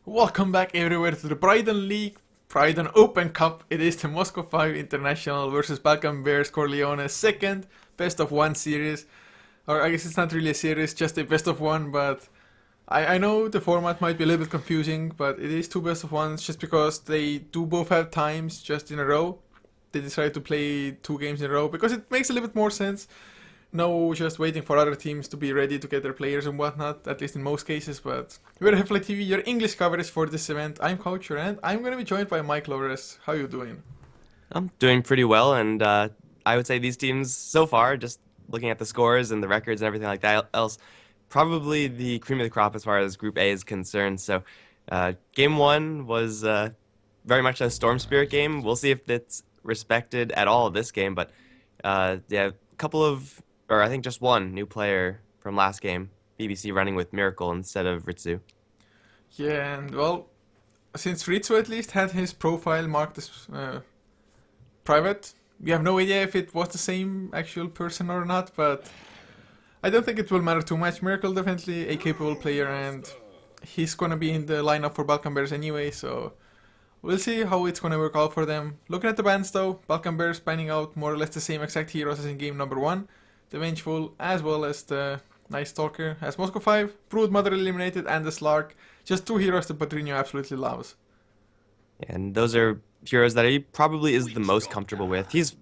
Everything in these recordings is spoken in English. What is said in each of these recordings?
Welcome back everywhere to the Bridon League, Bridon Open Cup. It is the Moscow 5 International versus Balkan Bears Corleone second best of one series. Or I guess it's not really a series, just a best of one, but I know the format might be a little bit confusing, but it is two best of ones just because they do both have times just in a row. They decided to play two games in a row because it makes a little bit more sense. No, just waiting for other teams to be ready to get their players and whatnot, at least in most cases. But we're HeflaTV, your English coverage for this event. I'm Coucher and I'm going to be joined by Mike Lores. How you doing? I'm doing pretty well, and I would say these teams so far, just looking at the scores and the records and everything like that, else probably the cream of the crop as far as Group A is concerned. So, Game One was very much a Storm Spirit game. We'll see if it's respected at all this game, but yeah, a couple of, or I think just one new player from last game, BBC running with Miracle instead of Ritsu. Yeah, and well, since Ritsu at least had his profile marked as private, we have no idea if it was the same actual person or not, but I don't think it will matter too much. Miracle definitely a capable player and he's gonna be in the lineup for Balkan Bears anyway, so we'll see how it's gonna work out for them. Looking at the bans though, Balkan Bears banning out more or less the same exact heroes as in game number one. The Vengeful as well as the Night Stalker as Moscow 5, Brood Mother eliminated and the Slark. Just two heroes that Padrino absolutely loves. And those are heroes that he probably is the most comfortable with. He's,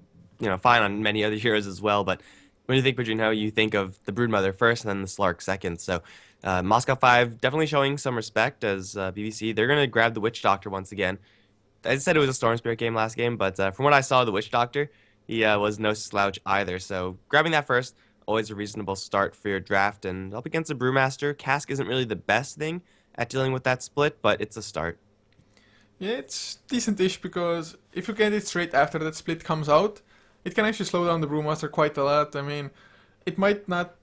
fine on many other heroes as well, but when you think Bridon, you think of the Broodmother first and then the Slark second. So Moscow 5 definitely showing some respect as BBC. They're going to grab the Witch Doctor once again. I said it was a Storm Spirit game last game, but from what I saw, the Witch Doctor, he was no slouch either. So grabbing that first, always a reasonable start for your draft. And up against a Brewmaster, Cask isn't really the best thing at dealing with that split, but it's a start. Yeah, it's decent-ish because if you get it straight after that split comes out, it can actually slow down the Brewmaster quite a lot. I mean, it might not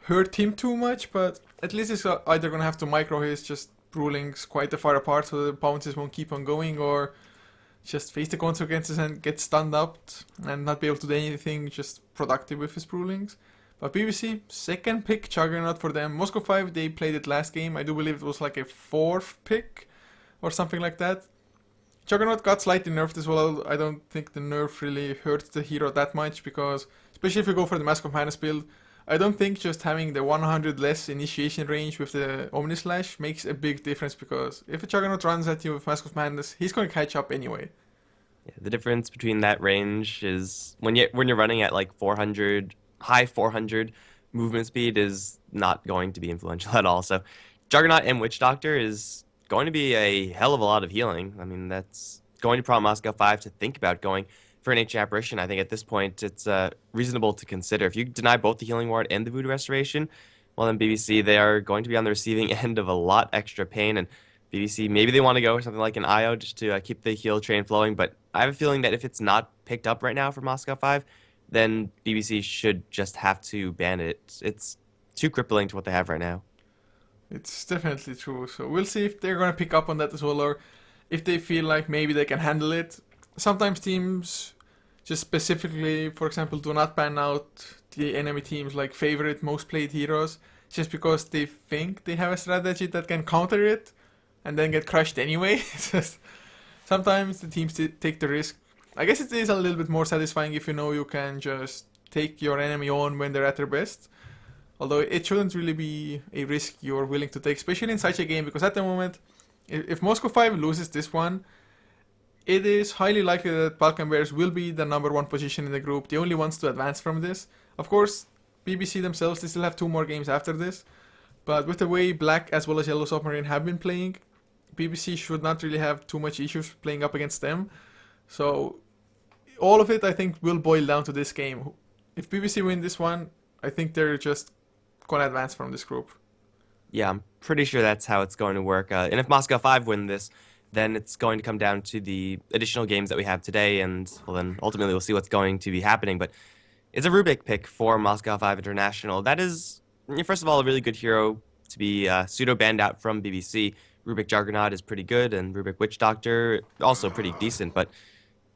hurt him too much, but at least he's either gonna have to micro his just rulings quite a far apart so the bounces won't keep on going, or just face the consequences and get stunned up and not be able to do anything just productive with his rulings. But BBC, second pick Juggernaut for them. Moscow 5, they played it last game. I do believe it was like a fourth pick or something like that. Juggernaut got slightly nerfed as well. I don't think the nerf really hurt the hero that much because, especially if you go for the Mask of Madness build, I don't think just having the 100 less initiation range with the Omni Slash makes a big difference because if a Juggernaut runs at you with Mask of Madness, he's going to catch up anyway. Yeah, the difference between that range is when you're running at like 400, high 400 movement speed is not going to be influential at all. So Juggernaut and Witch Doctor is going to be a hell of a lot of healing. I mean, that's going to prompt Moscow 5 to think about going for an Ancient Apparition. I think at this point it's reasonable to consider. If you deny both the Healing Ward and the Voodoo Restoration, well then BBC, they are going to be on the receiving end of a lot extra pain, and BBC, maybe they want to go with something like an IO just to keep the heal train flowing, but I have a feeling that if it's not picked up right now for Moscow 5, then BBC should just have to ban it. It's too crippling to what they have right now. It's definitely true. So we'll see if they're going to pick up on that as well, or if they feel like maybe they can handle it. Sometimes teams just specifically, for example, do not ban out the enemy team's like favorite most played heroes just because they think they have a strategy that can counter it and then get crushed anyway. It's just sometimes the teams take the risk. I guess it is a little bit more satisfying if you know you can just take your enemy on when they're at their best. Although it shouldn't really be a risk you're willing to take, especially in such a game, because at the moment, if Moscow 5 loses this one, it is highly likely that Balkan Bears will be the number one position in the group, the only ones to advance from this. Of course, BBC themselves, they still have two more games after this, but with the way Black as well as Yellow Submarine have been playing, BBC should not really have too much issues playing up against them. So, all of it, I think, will boil down to this game. If BBC win this one, I think they're just gonna advance from this group. Yeah, I'm pretty sure that's how it's going to work. And if Moscow 5 win this, then it's going to come down to the additional games that we have today, and well, then ultimately we'll see what's going to be happening. But it's a Rubik pick for Moscow 5 International. That is, first of all, a really good hero to be pseudo banned out from BBC. Rubik Juggernaut is pretty good, and Rubik Witch Doctor also pretty decent. But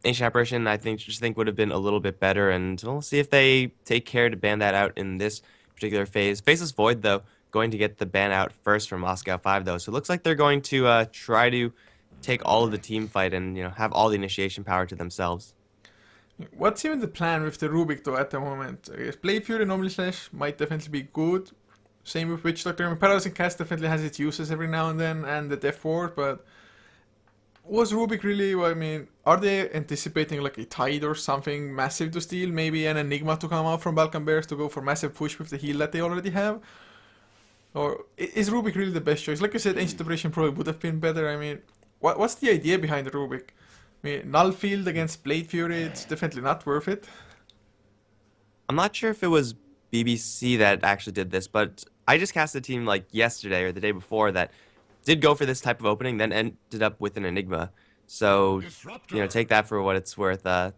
Ancient Apparition, I think would have been a little bit better, and we'll see if they take care to ban that out in this particular phase. Faceless Void, though, going to get the ban out first from Moscow 5, though. So it looks like they're going to try to take all of the team fight and have all the initiation power to themselves. What's even the plan with the Rubik though at the moment? I guess Blade Fury and Omni Slash might definitely be good. Same with Witch Doctor. I mean, Paralyzing Cast definitely has its uses every now and then, and the Death Ward, but was Rubik really, well, I mean, are they anticipating like a Tide or something massive to steal? Maybe an Enigma to come out from Balkan Bears to go for massive push with the heal that they already have? Or is Rubik really the best choice? Like you said, Ancient Operation probably would have been better. I mean, what's the idea behind Rubik? I mean, Null Field against Blade Fury, it's definitely not worth it. I'm not sure if it was BBC that actually did this, but I just cast a team like yesterday or the day before that did go for this type of opening, then ended up with an Enigma. So, take that for what it's worth. I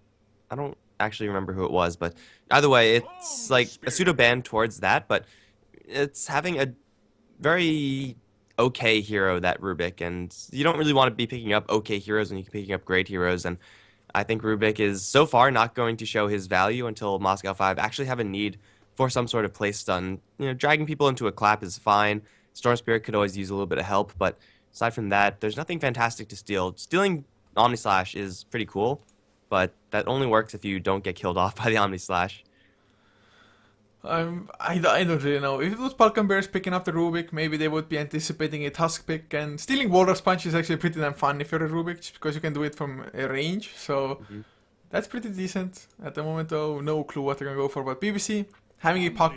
don't actually remember who it was, but either way, it's like a pseudo ban towards that, but it's having a very okay hero, that Rubik, and you don't really want to be picking up okay heroes when you can be picking up great heroes, and I think Rubik is so far not going to show his value until Moscow 5 actually have a need for some sort of play stun. Dragging people into a clap is fine. Storm Spirit could always use a little bit of help, but aside from that, there's nothing fantastic to steal. Stealing Omni Slash is pretty cool, but that only works if you don't get killed off by the Omni Slash. I don't really know. If it was Balkan Bears picking up the Rubik, maybe they would be anticipating a Tusk pick. And stealing Walrus Punch is actually pretty damn fun if you're a Rubik, just because you can do it from a range. So that's pretty decent. At the moment, though, no clue what they're going to go for. But BBC, having a puck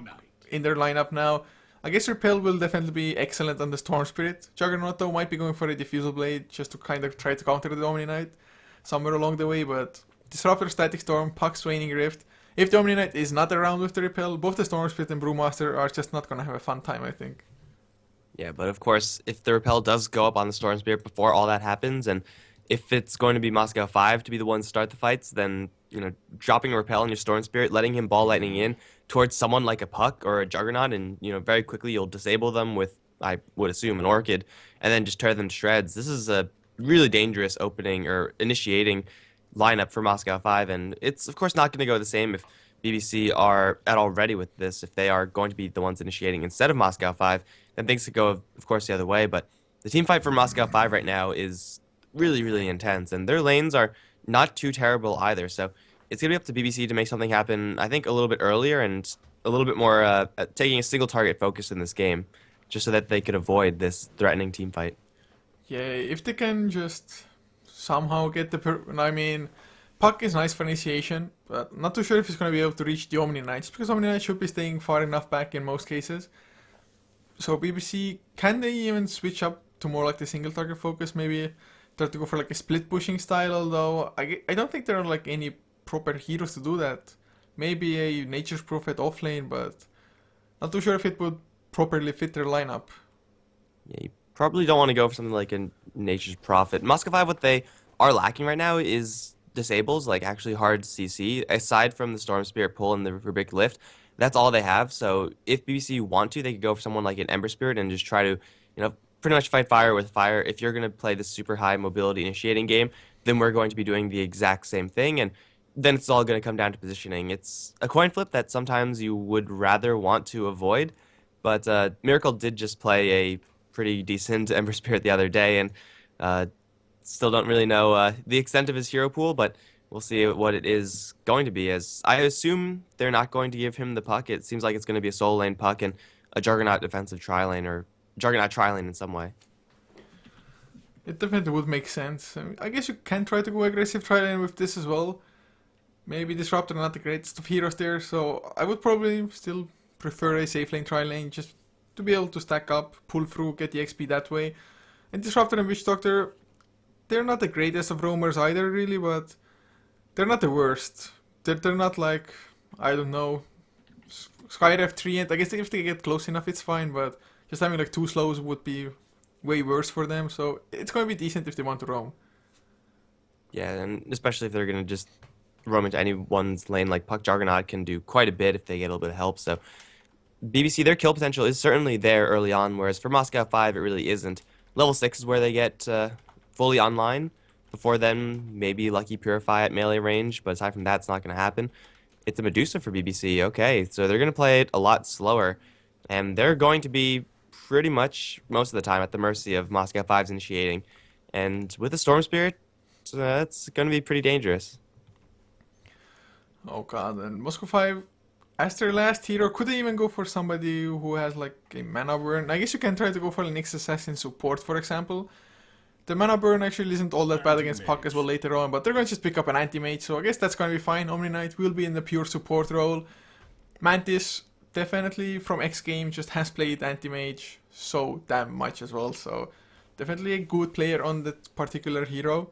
in their lineup now, I guess Repel will definitely be excellent on the Storm Spirit. Juggernaut, though, might be going for a Diffusal Blade just to kind of try to counter the Omni Knight somewhere along the way. But Disruptor, Static Storm, Puck's Waning Rift. If the Omni Knight is not around with the Repel, both the Storm Spirit and Brewmaster are just not going to have a fun time, I think. Yeah, but of course, if the Repel does go up on the Storm Spirit before all that happens, and if it's going to be Moscow 5 to be the one to start the fights, then, dropping a Repel in your Storm Spirit, letting him ball lightning in towards someone like a Puck or a Juggernaut, and, very quickly you'll disable them with, I would assume, an Orchid, and then just tear them to shreds. This is a really dangerous opening or initiating lineup for Moscow 5, and it's, of course, not going to go the same if BBC are at all ready with this. If they are going to be the ones initiating instead of Moscow 5, then things could go, of course, the other way. But the team fight for Moscow 5 right now is really, really intense, and their lanes are not too terrible either. So it's going to be up to BBC to make something happen, I think, a little bit earlier and a little bit more taking a single target focus in this game, just so that they could avoid this threatening team fight. Yeah, if they can just somehow get I mean, Puck is nice for initiation, but not too sure if he's going to be able to reach the Omni Knight, just because Omni Knight should be staying far enough back in most cases. So BBC, can they even switch up to more like the single target focus? Maybe try to go for like a split pushing style, although I don't think there are like any proper heroes to do that. Maybe a Nature's Prophet offlane, but not too sure if it would properly fit their lineup. Yeah, you probably don't want to go for something like a Nature's Prophet. Moscow 5, what they are lacking right now is disables, like actually hard CC. Aside from the Storm Spirit pull and the Rubik lift, that's all they have. So if BBC want to, they could go for someone like an Ember Spirit and just try to, pretty much fight fire with fire. If you're going to play this super high mobility initiating game, then we're going to be doing the exact same thing. And then it's all going to come down to positioning. It's a coin flip that sometimes you would rather want to avoid. But Miracle did just play a pretty decent Ember Spirit the other day, and still don't really know the extent of his hero pool, but we'll see what it is going to be. As I assume they're not going to give him the Puck. It seems like it's going to be a solo lane Puck and a Juggernaut defensive tri-lane, or Juggernaut tri-lane in some way. It definitely would make sense. I guess you can try to go aggressive tri-lane with this as well. Maybe Disruptor not the greatest of heroes there, so I would probably still prefer a safe lane tri-lane just to be able to stack up, pull through, get the XP that way. And Disruptor and Witch Doctor, they're not the greatest of roamers either, really, but they're not the worst. They're not like, I don't know, Skyref 3, and I guess if they get close enough, it's fine, but just having like 2 slows would be way worse for them, so it's going to be decent if they want to roam. Yeah, and especially if they're going to just roam into anyone's lane, like Puck Juggernaut can do quite a bit if they get a little bit of help, so BBC, their kill potential is certainly there early on, whereas for Moscow 5, it really isn't. Level 6 is where they get fully online. Before then, maybe Lucky Purify at melee range, but aside from that, it's not going to happen. It's a Medusa for BBC. Okay, so they're going to play it a lot slower. And they're going to be pretty much most of the time at the mercy of Moscow 5's initiating. And with the Storm Spirit, that's going to be pretty dangerous. Oh god, and Moscow 5, as their last hero, could they even go for somebody who has like a mana burn? I guess you can try to go for an Nyx Assassin support, for example. The mana burn actually isn't all that bad against Puck as well later on, but they're going to just pick up an anti-mage, so I guess that's going to be fine. Omni Knight will be in the pure support role. Mantis, definitely from X game, just has played anti-mage so damn much as well, so definitely a good player on that particular hero.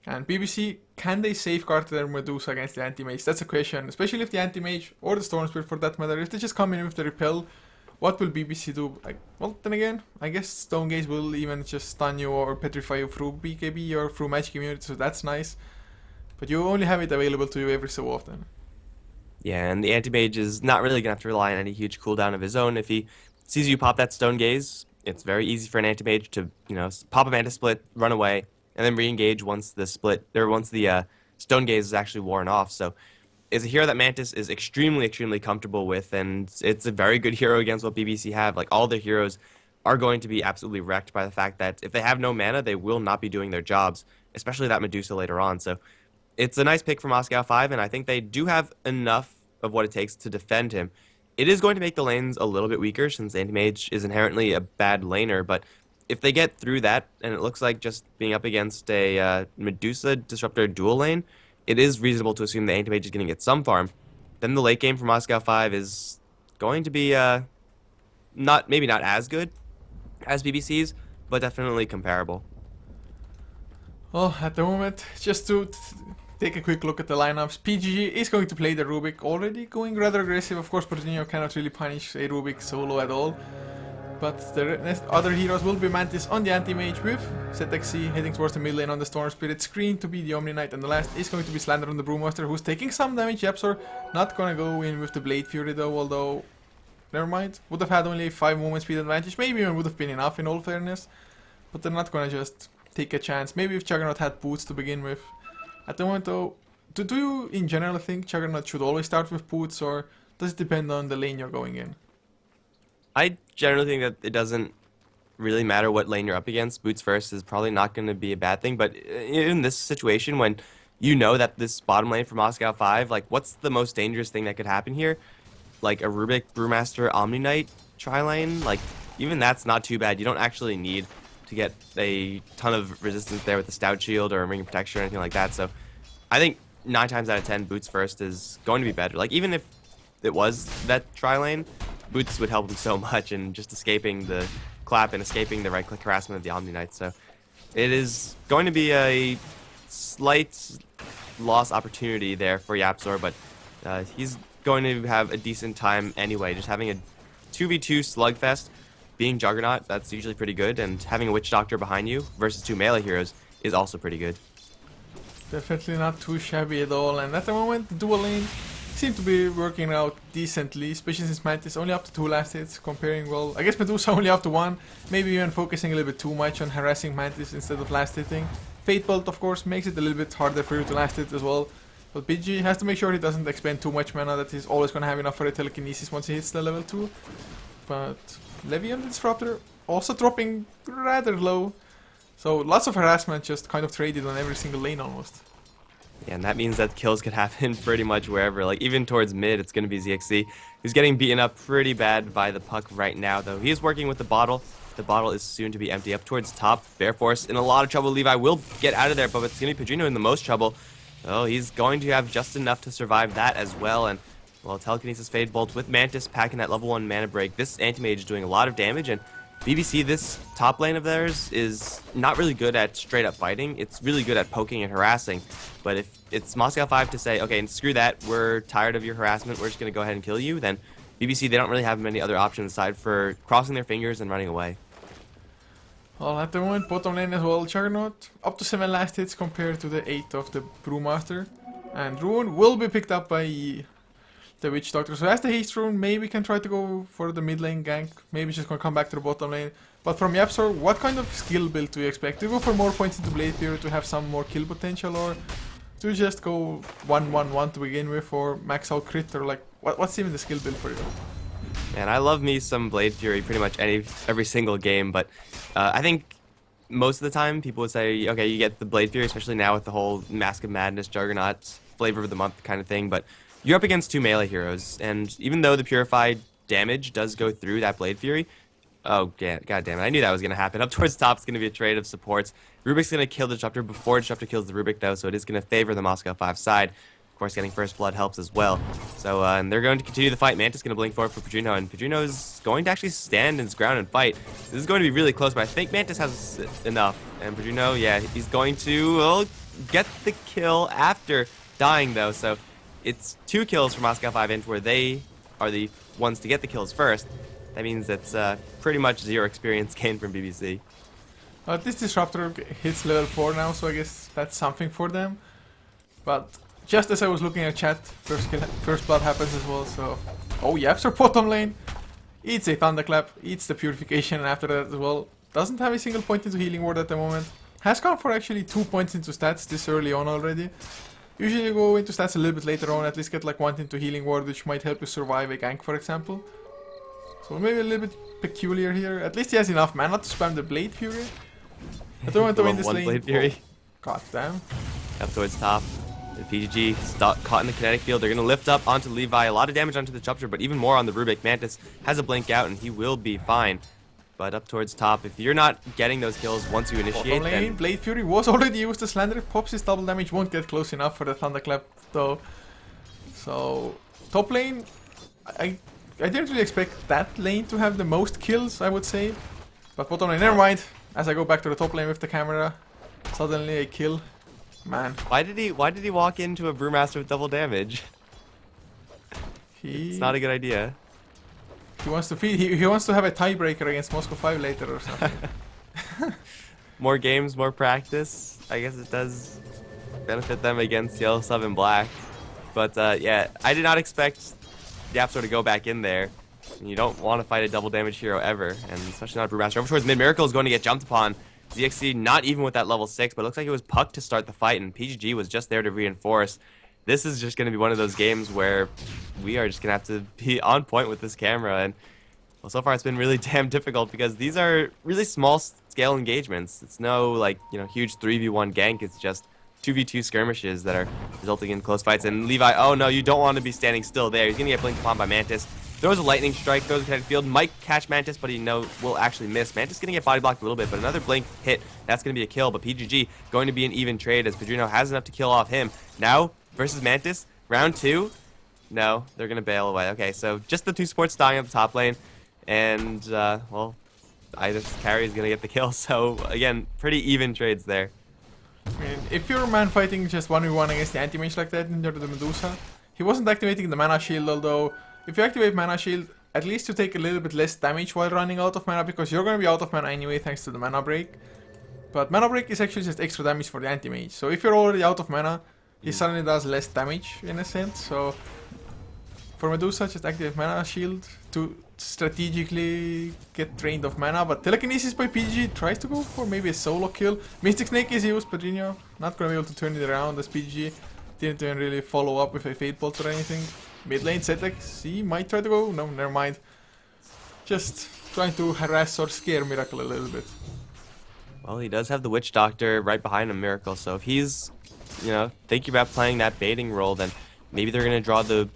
And BBC, can they safeguard their Medusa against the anti-mage? That's a question, especially if the anti-mage, or the Storm Spirit for that matter, if they just come in with the repel, what will BBC do? Well, then again, I guess Stone Gaze will even just stun you or petrify you through BKB or through Magic Immunity, so that's nice. But you only have it available to you every so often. Yeah, and the anti-mage is not really going to have to rely on any huge cooldown of his own. If he sees you pop that Stone Gaze, it's very easy for an anti-mage to, pop a Manta Split, run away, and then re-engage once the Stone Gaze is actually worn off. So it's a hero that Mantis is extremely, extremely comfortable with, and it's a very good hero against what BBC have. Like, all their heroes are going to be absolutely wrecked by the fact that if they have no mana, they will not be doing their jobs, especially that Medusa later on. So it's a nice pick for Moscow 5, and I think they do have enough of what it takes to defend him. It is going to make the lanes a little bit weaker since Anti-Mage is inherently a bad laner, but if they get through that, and it looks like just being up against a Medusa Disruptor dual lane, it is reasonable to assume the Anti-Mage is going to get some farm. Then the late game for Moscow 5 is going to be maybe not as good as BBC's, but definitely comparable. Well, at the moment, just to take a quick look at the lineups, PGG is going to play the Rubik, already going rather aggressive. Of course, Bridon cannot really punish a Rubik solo at all. But the other heroes will be Mantis on the anti-mage with ZXC heading towards the mid lane on the Storm Spirit, Screen to be the Omni Knight, and the last is going to be Slander on the Brewmaster, who's taking some damage. Yapsor not gonna go in with the Blade Fury though, although never mind. Would have had only a 5 movement speed advantage, maybe even would have been enough in all fairness. But they're not gonna just take a chance. Maybe if Juggernaut had boots to begin with. At the moment though, do you in general think Juggernaut should always start with boots, or does it depend on the lane you're going in? I generally think that it doesn't really matter what lane you're up against. Boots first is probably not going to be a bad thing, but in this situation when you know that this bottom lane for Moscow 5, like, what's the most dangerous thing that could happen here? Like a Rubik, Brewmaster, Omni Knight tri-lane? Like, even that's not too bad. You don't actually need to get a ton of resistance there with the Stout Shield or a Ring of Protection or anything like that, so I think 9 times out of 10, Boots first is going to be better. Like, even if it was that tri-lane, Boots would help him so much in just escaping the clap and escaping the right-click harassment of the Omni Knight. So it is going to be a slight loss opportunity there for Yapsor, but he's going to have a decent time anyway. Just having a 2v2 slugfest, being Juggernaut, that's usually pretty good, and having a Witch Doctor behind you versus 2 melee heroes is also pretty good. Definitely not too shabby at all, and at the moment the dual lane seem to be working out decently, especially since Mantis only up to 2 last hits, comparing, well, I guess Medusa only up to 1, maybe even focusing a little bit too much on harassing Mantis instead of last hitting. Fate Bolt, of course, makes it a little bit harder for you to last hit as well, but PG has to make sure he doesn't expend too much mana, that he's always going to have enough for a telekinesis once he hits the level 2. But Levian Disruptor also dropping rather low, so lots of harassment just kind of traded on every single lane almost. Yeah, and that means that kills could happen pretty much wherever. Like, even towards mid, it's going to be ZXC, who's getting beaten up pretty bad by the Puck right now, though. He is working with the bottle. The bottle is soon to be empty. Up towards top, Bear Force in a lot of trouble. Levi will get out of there, but it's going to be Pedrino in the most trouble. Oh, he's going to have just enough to survive that as well, and, well, Telekinesis Fade Bolt with Mantis packing that level 1 mana break. This Anti-Mage is doing a lot of damage, and BBC, this top lane of theirs, is not really good at straight up fighting. It's really good at poking and harassing. But if it's Moscow 5 to say, okay, screw that, we're tired of your harassment, we're just going to go ahead and kill you, then BBC, they don't really have many other options aside for crossing their fingers and running away. Well, at the moment, bottom lane as well, Juggernaut up to 7 last hits compared to the 8 of the Brewmaster. And Rune will be picked up by the Witch Doctor. So as the haste rune, maybe can try to go for the mid lane gank. Maybe she's gonna come back to the bottom lane. But from Yapsor, what kind of skill build do you expect? Do you go for more points into Blade Fury to have some more kill potential, or do you just go 1-1-1 to begin with, or max out crit, or like what's even the skill build for you? And I love me some Blade Fury pretty much every single game, but I think most of the time people would say, okay, you get the Blade Fury, especially now with the whole Mask of Madness, Juggernaut, flavor of the month kind of thing, but you're up against two melee heroes, and even though the Purified damage does go through that Blade Fury, oh, yeah, god damn it, I knew that was going to happen. Up towards top, it's going to be a trade of supports. Rubik's going to kill the Disruptor before Disruptor kills the Rubik, though, so it is going to favor the Moscow 5 side. Of course, getting first blood helps as well. So, and they're going to continue the fight. Mantis going to blink forward for Bridon, and Bridon is going to actually stand his ground and fight. This is going to be really close, but I think Mantis has enough. And Bridon, yeah, he's going to get the kill after dying, though. So, it's 2 kills for Moscow 5 where they are the ones to get the kills first. That means it's pretty much 0 experience gained from BBC. This Disruptor hits level 4 now, so I guess that's something for them. But just as I was looking at chat, first blood happens as well, so... Oh, Yapster bottom lane. Eats a Thunderclap, eats the Purification after that as well. Doesn't have a single point into Healing Ward at the moment. Has gone for actually 2 points into stats this early on already. Usually go into stats a little bit later on, at least get like 1 into Healing Ward, which might help you survive a gank, for example. So maybe a little bit peculiar here. At least he has enough mana to spam the Blade Fury. I don't want to win this lane. Blade Fury. Oh, god damn. Up towards top. The PGG caught in the kinetic field. They're going to lift up onto Levi. A lot of damage onto the Disruptor, but even more on the Rubik. Mantis has a blink out, and he will be fine. But up towards top, if you're not getting those kills once you initiate, lane, then... Blade Fury was already used. The Slander pops his double damage. Won't get close enough for the Thunderclap, though. So, top lane, I didn't really expect that lane to have the most kills, I would say. But bottom lane, never mind. As I go back to the top lane with the camera, suddenly a kill. Man. Why did he walk into a Brewmaster with double damage? It's not a good idea. He wants to feed. He wants to have a tiebreaker against Moscow 5 later or something. More games, more practice. I guess it does benefit them against Yellow Sub and Black. But yeah, I did not expect Yapster to go back in there. You don't want to fight a double damage hero ever, and especially not a Brewmaster. Over towards mid, Miracle is going to get jumped upon. ZXC not even with that level 6, but it looks like it was pucked to start the fight, and PGG was just there to reinforce. This is just going to be one of those games where we are just going to have to be on point with this camera, and well, so far it's been really damn difficult because these are really small scale engagements. It's no like, you know, huge 3v1 gank, it's just 2v2 skirmishes that are resulting in close fights. And Levi, oh no, you don't want to be standing still there. He's going to get blinked upon by Mantis. Throws a lightning strike, throws a kinetic field, might catch Mantis, but he will actually miss. Mantis going to get body blocked a little bit, but another blink hit, that's going to be a kill. But PGG going to be an even trade as Bridon has enough to kill off him. Now, versus Mantis, round 2. No, they're going to bail away. Okay, so just the 2 supports dying at the top lane. And, well, either carry is going to get the kill. So, again, pretty even trades there. I mean, if you're man fighting just 1v1 against the anti-mage like that into the Medusa, he wasn't activating the mana shield, although if you activate mana shield, at least you take a little bit less damage while running out of mana, because you're going to be out of mana anyway thanks to the mana break. But mana break is actually just extra damage for the anti-mage, so if you're already out of mana, he suddenly does less damage in a sense. So for Medusa, just activate mana shield to strategically get drained of mana. But telekinesis by PGG tries to go for maybe a solo kill. Mystic Snake is used, but Pedrinho not going to be able to turn it around as PGG didn't even really follow up with a Fate Bolt or anything. Mid lane, Zetex, he might try to go. No, never mind. Just trying to harass or scare Miracle a little bit. Well, he does have the Witch Doctor right behind him, Miracle. So if he's, you know, thinking about playing that baiting role, then maybe they're going to draw the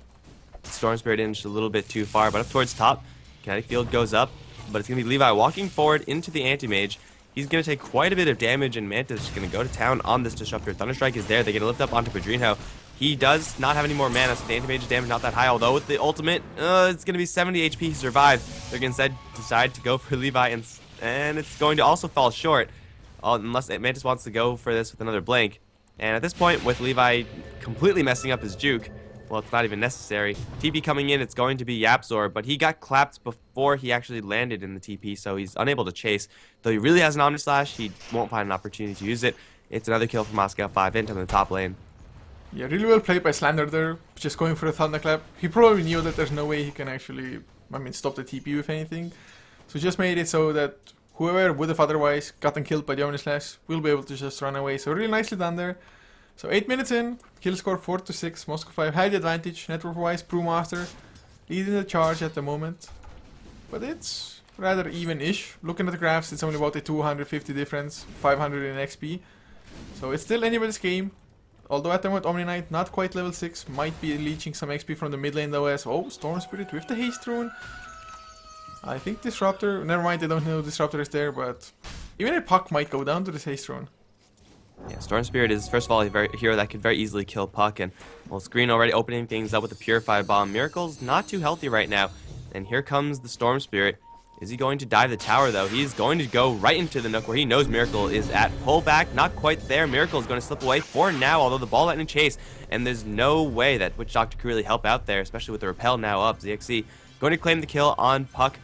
Storm Spirit in just a little bit too far. But up towards top, Kinetic Field goes up, but it's going to be Levi walking forward into the Anti-Mage. He's going to take quite a bit of damage, and Mantis is going to go to town on this Disruptor. Thunderstrike is there. They're going to lift up onto Pedrinho. He does not have any more mana, so the anti-mage's damage not that high, although with the ultimate, it's going to be 70 HP to survive. They're going to decide to go for Levi, and it's going to also fall short, unless Mantis wants to go for this with another blink. And at this point, with Levi completely messing up his juke, well, it's not even necessary. TP coming in, it's going to be Yapzor, but he got clapped before he actually landed in the TP, so he's unable to chase. Though he really has an Omnislash, he won't find an opportunity to use it. It's another kill from Moscow.5int in the top lane. Yeah, really well played by Slander there, just going for a Thunderclap. He probably knew that there's no way he can actually, stop the TP with anything. So just made it so that whoever would have otherwise gotten killed by the Omnislash will be able to just run away. So really nicely done there. So 8 minutes in, kill score 4-6, Moscow 5 had the advantage, network-wise, Brewmaster leading the charge at the moment. but it's rather even-ish. Looking at the graphs, it's only about a 250 difference, 500 in XP. So it's still anybody's game. Although at the moment Omni Knight not quite level 6, might be leeching some XP from the mid lane though as, oh, Storm Spirit with the haste rune. I think Disruptor, never mind, I don't know Disruptor is there, but even a Puck might go down to this haste rune. Yeah, Storm Spirit is, first of all, a hero that could very easily kill Puck, and well, Screen already opening things up with the Purify Bomb. Miracle's not too healthy right now, and here comes the Storm Spirit. Is he going to dive the tower, though? He's going to go right into the nook where he knows Miracle is at. Pull back, not quite there. Miracle is going to slip away for now, although the ball lightning chase, and there's no way that Witch Doctor could really help out there, especially with the repel now up. ZXC going to claim the kill on Puck,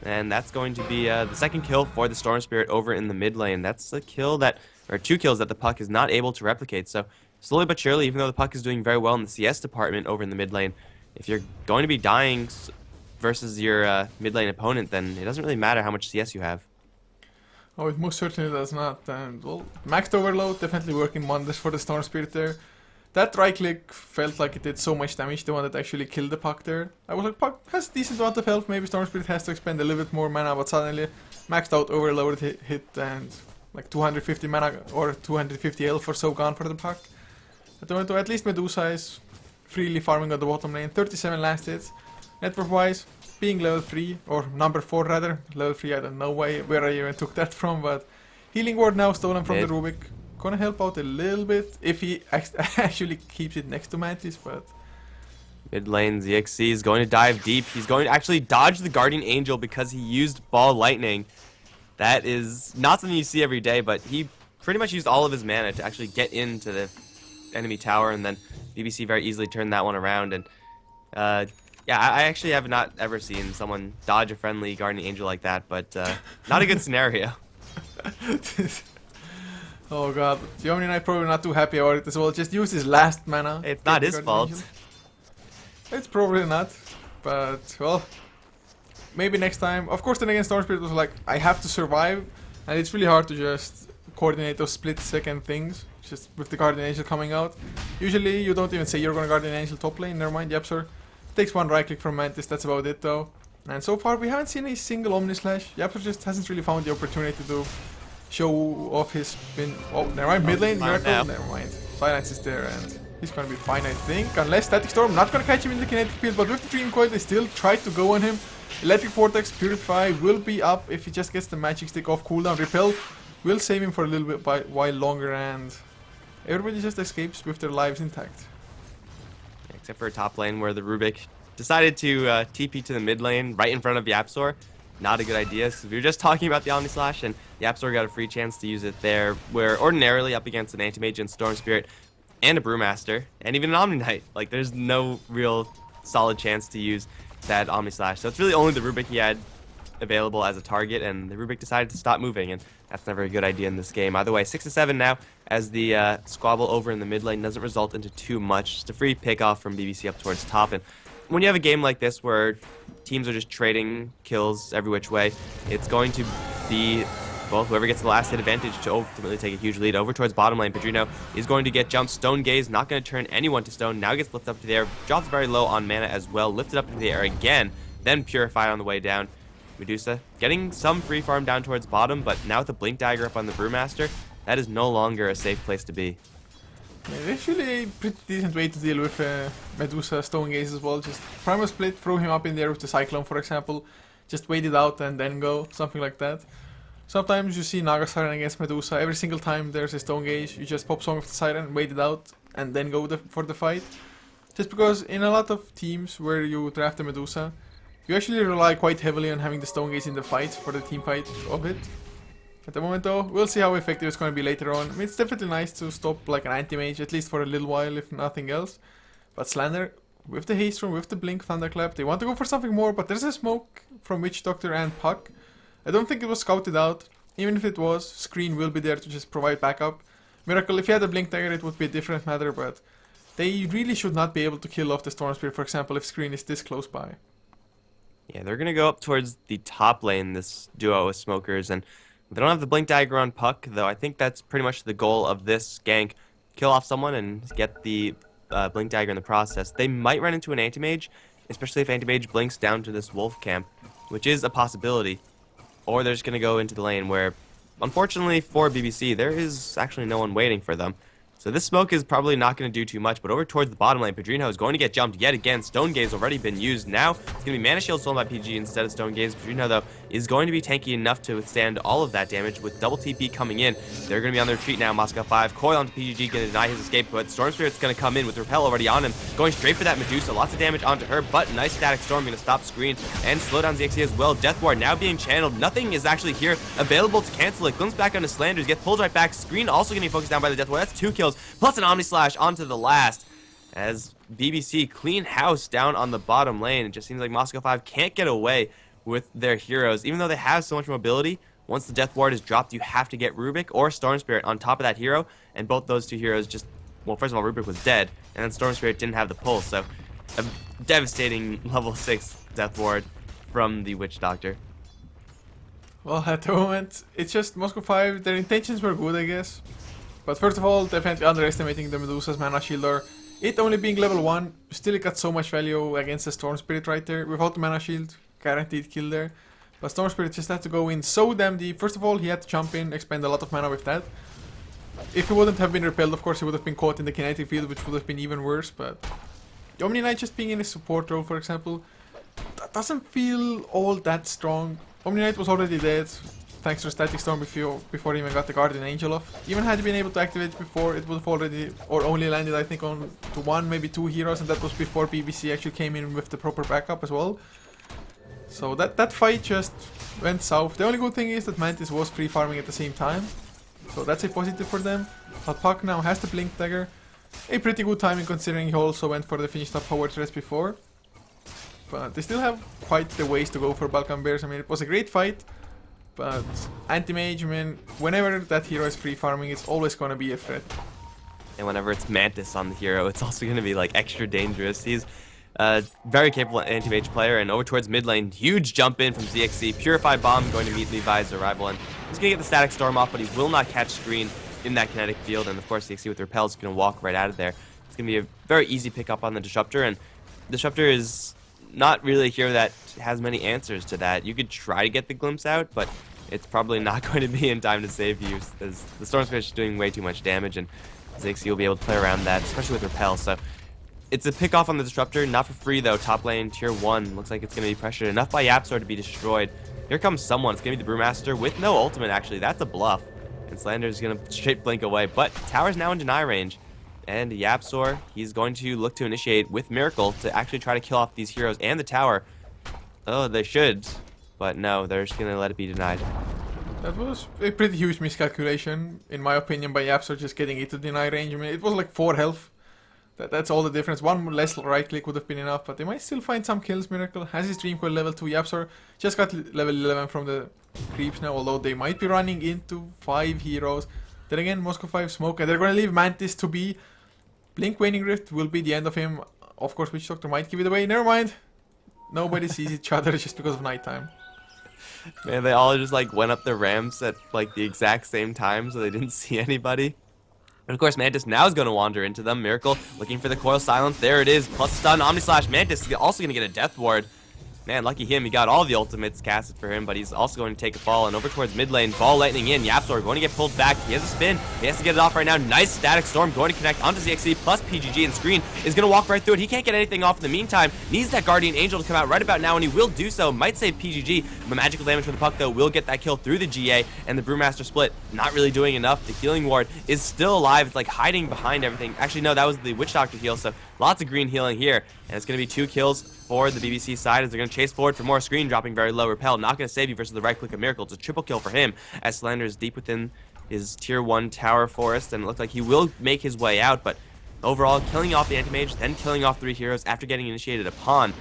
and that's going to be the second kill for the Storm Spirit over in the mid lane. That's a kill that, or 2 kills that the Puck is not able to replicate. So slowly but surely, even though the Puck is doing very well in the CS department over in the mid lane, if you're going to be dying versus your mid lane opponent, then it doesn't really matter how much CS you have. Oh, it most certainly does not. And well, maxed overload definitely working wonders for the Storm Spirit there. That right click felt like it did so much damage, the one that actually killed the Puck there. I was like, Puck has a decent amount of health, maybe Storm Spirit has to expend a little bit more mana, but suddenly maxed out overload hit and like 250 mana or 250 health or so gone for the Puck. At the moment though, at least Medusa is freely farming on the bottom lane, 37 last hits. Network wise, being level 3, or number 4 rather, level 3, I don't know where I even took that from, but Healing Ward now stolen from the Rubik. Gonna help out a little bit if he actually keeps it next to Mantis, but... Mid lane, ZXC is going to dive deep. He's going to actually dodge the Guardian Angel because he used Ball Lightning. That is not something you see every day, but he pretty much used all of his mana to actually get into the enemy tower, and then BBC very easily turned that one around. And yeah, I actually have not ever seen someone dodge a friendly Guardian Angel like that, but not a good scenario. Oh god, the Omni Knight probably not too happy about it as well. Just use his last mana. It's not his fault. Angel. It's probably not, but well, maybe next time. Of course, then again, Storm Spirit was like, I have to survive, and it's really hard to just coordinate those split-second things, just with the Guardian Angel coming out. Usually, you don't even say you're gonna Guardian Angel top lane. Never mind, yep, sir. Takes one right click from Mantis. That's about it, though. And so far, we haven't seen a single Omni Slash. Yapster just hasn't really found the opportunity to show off his spin. Oh, never mind. Mid lane, Miracle. Never mind. Silence is there, and he's gonna be fine, I think. Unless Static Storm, not gonna catch him in the kinetic field, but with the Dream Coil, they still try to go on him. Electric Vortex, Purify will be up if he just gets the Magic Stick off cooldown. Repel will save him for a little bit while longer, and everybody just escapes with their lives intact. Except for a top lane where the Rubik decided to TP to the mid lane right in front of Yapsor. Not a good idea, because we were just talking about the Omni Slash, and Yapsor got a free chance to use it there, where ordinarily up against an Anti-Mage and Storm Spirit and a Brewmaster, and even an Omni Knight, like there's no real solid chance to use that Omni Slash. So it's really only the Rubik he had available as a target, and the Rubik decided to stop moving, and that's never a good idea in this game. Either way, 6-7 now, as the squabble over in the mid lane doesn't result into too much. Just a free pick off from BBC up towards top, and when you have a game like this where teams are just trading kills every which way, it's going to be, well, whoever gets the last hit advantage to ultimately take a huge lead. Over towards bottom lane, Bridon is going to get jumped. Stone Gaze, not going to turn anyone to stone. Now gets lifted up to the air, drops very low on mana as well, lifted up into the air again, then purified on the way down. Medusa getting some free farm down towards bottom, but now with the Blink Dagger up on the Brewmaster, that is no longer a safe place to be. Yeah, actually a pretty decent way to deal with Medusa Stone Gaze as well. Just Primal Split, throw him up in there with the Cyclone, for example. Just wait it out and then go, something like that. Sometimes you see Naga Siren against Medusa. Every single time there's a Stone Gaze, you just pop Song of the Siren, wait it out, and then go for the fight. Just because in a lot of teams where you draft the Medusa, you actually rely quite heavily on having the Stone Gaze in the fight for the team fight of it. At the moment though, we'll see how effective it's going to be later on. I mean, it's definitely nice to stop like an anti-mage, at least for a little while, if nothing else. But Slander, with the haste room, with the blink, thunderclap, they want to go for something more, but there's a smoke from Witch Doctor and Puck. I don't think it was scouted out. Even if it was, Screen will be there to just provide backup. Miracle, if you had a blink dagger, it would be a different matter, but they really should not be able to kill off the Storm Spirit, for example, if Screen is this close by. Yeah, they're going to go up towards the top lane, this duo of smokers, and they don't have the Blink Dagger on Puck, though I think that's pretty much the goal of this gank. Kill off someone and get the Blink Dagger in the process. They might run into an Anti-Mage, especially if Anti-Mage blinks down to this Wolf camp. which is a possibility. Or they're just going to go into the lane where, unfortunately for BBC, there is actually no one waiting for them. So this smoke is probably not going to do too much, but over towards the bottom lane, Bridon is going to get jumped yet again. Stone Gaze already been used. Now it's going to be Mana Shield stolen by PG instead of Stone Gaze. Bridon, though, is going to be tanky enough to withstand all of that damage with double TP coming in. They're going to be on their retreat now. Moscow 5, coil onto PGG, going to deny his escape, but Storm Spirit's going to come in with Repel already on him, going straight for that Medusa. Lots of damage onto her, but nice Static Storm going to stop screen and slow down ZXC as well. Death Ward now being channeled. Nothing is actually here available to cancel it. Glimpse back onto Slanders, gets pulled right back. Screen also getting focused down by the Death Ward. That's 2 kills, plus an Omni Slash onto the last. As BBC clean house down on the bottom lane. It just seems like Moscow 5 can't get away with their heroes. Even though they have so much mobility, once the Death Ward is dropped, you have to get Rubik or Storm Spirit on top of that hero. And both those two heroes just, well, first of all, Rubik was dead, and then Storm Spirit didn't have the pulse. So a devastating level 6 Death Ward from the Witch Doctor. Well, at the moment, it's just Moscow 5, their intentions were good, I guess. But first of all, definitely underestimating the Medusa's Mana Shielder. It only being level 1, still it got so much value against the Storm Spirit right there. Without the Mana Shield, guaranteed kill there. But Storm Spirit just had to go in so damn deep. First of all, he had to jump in, expend a lot of mana with that. If he wouldn't have been repelled, of course, he would have been caught in the kinetic field, which would have been even worse. But the Omni Knight just being in a support role, for example, that doesn't feel all that strong. Omni Knight was already dead, thanks to Static Storm before he even got the Guardian Angel off. Even had he been able to activate it before, it would have already, or only landed, I think, on to 1, maybe 2 heroes, and that was before BBC actually came in with the proper backup as well. So that fight just went south. The only good thing is that Mantis was free farming at the same time, so that's a positive for them. But Puck now has the Blink Dagger, a pretty good timing considering he also went for the finished up power threats before. But they still have quite the ways to go for Balkan Bears. I mean, it was a great fight, but Anti-Mage, I mean, whenever that hero is free farming, it's always going to be a threat. And whenever it's Mantis on the hero, it's also going to be like extra dangerous. He's a very capable anti-mage player, and over towards mid lane, huge jump in from ZXC. Purified Bomb going to meet Levi's arrival, and he's going to get the Static Storm off, but he will not catch screen in that kinetic field. And of course, ZXC with Repel is going to walk right out of there. It's going to be a very easy pickup on the Disruptor, and Disruptor is not really a hero that has many answers to that. You could try to get the glimpse out, but it's probably not going to be in time to save you, as the Storm Spirit is doing way too much damage, and ZXC will be able to play around that, especially with Repel. So it's a pick off on the Disruptor, not for free though. Top lane, tier 1, looks like it's going to be pressured enough by YapzOr to be destroyed. Here comes someone. It's going to be the Brewmaster with no ultimate, actually. That's a bluff. And Slander's going to straight blink away, but Tower's now in deny range. And YapzOr, he's going to look to initiate with Miracle to actually try to kill off these heroes and the tower. Oh, they should, but no, they're just going to let it be denied. That was a pretty huge miscalculation, in my opinion, by YapzOr just getting it to deny range. I mean, it was like 4 health. That's all the difference. 1 less right click would have been enough, but they might still find some kills. Miracle has his Dream Coil level 2. YapzOr just got level 11 from the creeps now, although they might be running into 5 heroes. Then again, Moscow 5 smoke, and they're going to leave Mantis to be. Blink Waning Rift will be the end of him. Of course, Witch Doctor might give it away. Never mind. Nobody sees each other just because of nighttime. Man, they all just like went up the ramps at like the exact same time, so they didn't see anybody. And of course, Mantis now is going to wander into them. Miracle looking for the Coil Silence. There it is. Plus stun, Omni Slash. Mantis is also going to get a Death Ward. Man, lucky him. He got all the ultimates casted for him, but he's also going to take a fall. And over towards mid lane, Ball Lightning in. YapzOr going to get pulled back. He has a spin. He has to get it off right now. Nice Static Storm going to connect onto ZXC plus PGG, and Screen is going to walk right through it. He can't get anything off in the meantime. Needs that Guardian Angel to come out right about now, and he will do so. Might save PGG. But magical damage from the Puck, though, will get that kill through the GA. And the Brewmaster split, not really doing enough. The Healing Ward is still alive. It's like hiding behind everything. Actually, no, that was the Witch Doctor heal, so lots of green healing here. And it's going to be 2 kills for the BBC side as they're going to chase forward for more. Screen dropping very low. Repel not going to save you versus the right click of Miracle. It's a triple kill for him as Slander is deep within his tier 1 tower forest, and it looks like he will make his way out, but overall killing off the Anti-Mage, then killing off 3 heroes after getting initiated upon.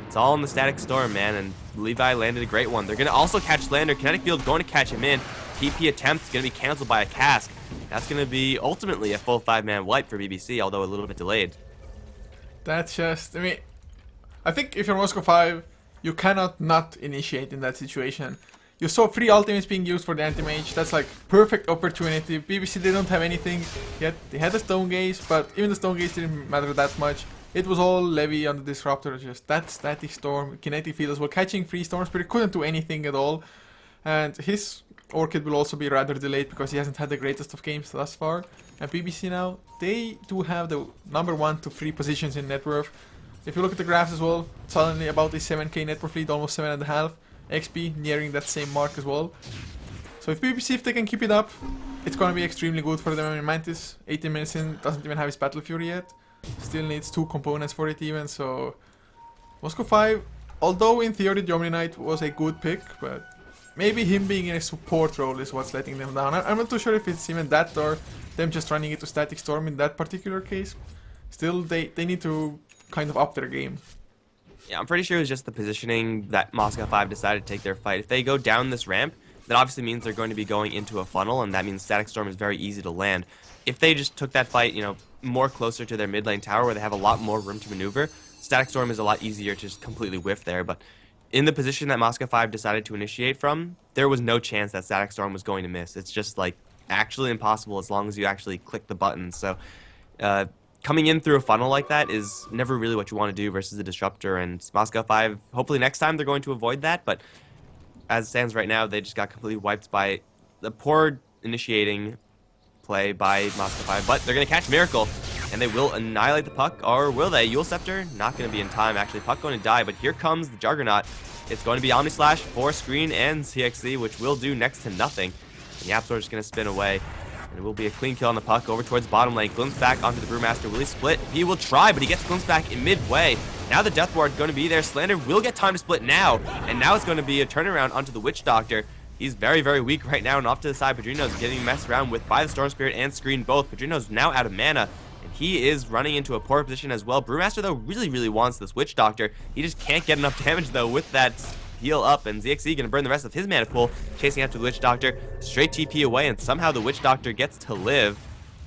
It's all in the Static Storm, man, and Levi landed a great one. They're going to also catch Slander. Kinetic Field going to catch him in. TP attempt is going to be canceled by a cask. That's going to be ultimately a full 5-man wipe for BBC, although a little bit delayed. That's just, I mean, I think if you're Moscow 5, you cannot not initiate in that situation. You saw 3 ultimates being used for the Anti-Mage. That's like perfect opportunity. BBC, they don't have anything yet. They had a Stone Gaze, but even the Stone Gaze didn't matter that much. It was all Levy on the Disruptor, just that static storm, kinetic field as well, catching free storms, but he couldn't do anything at all. And his Orchid will also be rather delayed because he hasn't had the greatest of games thus far. And BBC now, they do have the number 1 to 3 positions in net worth. If you look at the graphs as well, suddenly about a 7k net worth lead, almost 7.5. XP nearing that same mark as well. So if BBC, if they can keep it up, it's gonna be extremely good for them. I mean, Mantis, 18 minutes in, doesn't even have his Battle Fury yet. Still needs 2 components for it even, so... Moscow 5, although in theory the Omni Knight was a good pick, but maybe him being in a support role is what's letting them down. I'm not too sure if it's even that or them just running it to Static Storm in that particular case. Still, they need to kind of up their game. Yeah, I'm pretty sure it was just the positioning that Moscow 5 decided to take their fight. If they go down this ramp, that obviously means they're going to be going into a funnel, and that means Static Storm is very easy to land. If they just took that fight, you know, more closer to their mid lane tower where they have a lot more room to maneuver, Static Storm is a lot easier to just completely whiff there. But in the position that Moscow 5 decided to initiate from, there was no chance that Static Storm was going to miss. It's just like actually impossible as long as you actually click the button. So coming in through a funnel like that is never really what you want to do versus a Disruptor, and Moscow 5, hopefully next time they're going to avoid that, but as it stands right now, they just got completely wiped by the poor initiating play by Moscow 5, but they're going to catch Miracle, and they will annihilate the Puck, or will they? Yule Scepter, not going to be in time, actually. Puck going to die, but here comes the Juggernaut. It's going to be Omni Slash, 4 screen, and CXC, which will do next to nothing. And Yapzor is going to spin away, and it will be a clean kill on the Puck over towards bottom lane. Glimpse back onto the Brewmaster. Will he split? He will try, but he gets glimpse back in midway. Now the Death Ward going to be there. Slander will get time to split now, and now it's going to be a turnaround onto the Witch Doctor. He's very, very weak right now, and off to the side, Bridon's getting messed around with by the Storm Spirit and Screen both. Bridon's now out of mana, and he is running into a poor position as well. Brewmaster, though, really, really wants this Witch Doctor. He just can't get enough damage, though, with that heal up, and ZXC going to burn the rest of his mana pool, chasing after the Witch Doctor. Straight TP away, and somehow the Witch Doctor gets to live.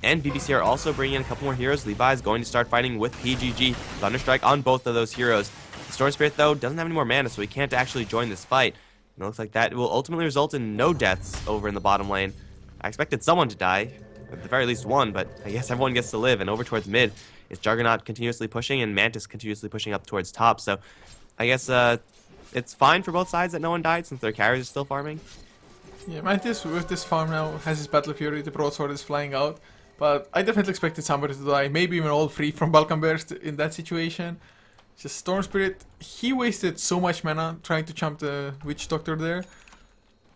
And BBC are also bringing in a couple more heroes. Levi is going to start fighting with PGG. Thunderstrike on both of those heroes. The Storm Spirit, though, doesn't have any more mana, so he can't actually join this fight. And it looks like that will ultimately result in no deaths over in the bottom lane. I expected someone to die, at the very least one, but I guess everyone gets to live. And over towards mid is Juggernaut continuously pushing and Mantis continuously pushing up towards top. So I guess it's fine for both sides that no one died since their carries are still farming. Yeah, Mantis with this farm now has his Battle Fury, the broadsword is flying out. But I definitely expected somebody to die, maybe even all 3 from Balkan Burst in that situation. Just Storm Spirit, he wasted so much mana trying to jump the Witch Doctor there.